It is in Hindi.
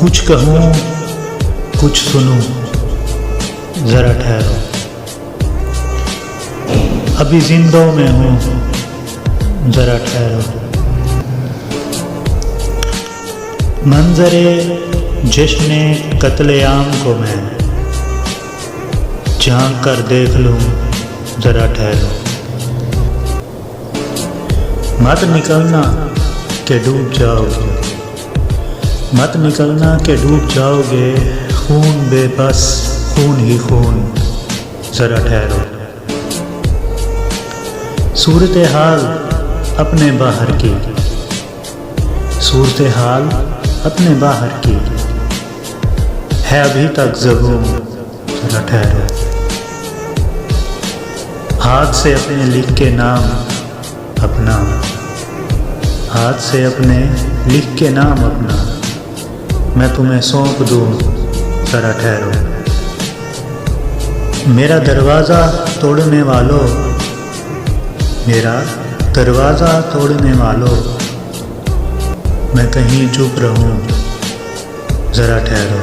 कुछ कहूँ कुछ सुनूं, ज़रा ठहरो। अभी जिंदों में हूँ, ज़रा ठहरो। मंजरे जश्ने कत्लेआम को मैं झांक कर देख लूँ, ज़रा ठहरो। मत निकलना के डूब जाओगे, मत निकलना के डूब जाओगे। खून बेबस, खून ही खून, ज़रा ठहरो। सूरत हाल अपने बाहर की, सूरत हाल अपने बाहर की है अभी तक ज़बूं, ज़रा ठहरो। हाथ से अपने लिख के नाम अपना, हाथ से अपने लिख के नाम अपना मैं तुम्हें सौंप दूँ, ज़रा ठहरो। मेरा दरवाज़ा तोड़ने वालों, मेरा दरवाज़ा तोड़ने वालों, मैं कहीं चुप रहूँ, ज़रा ठहरो।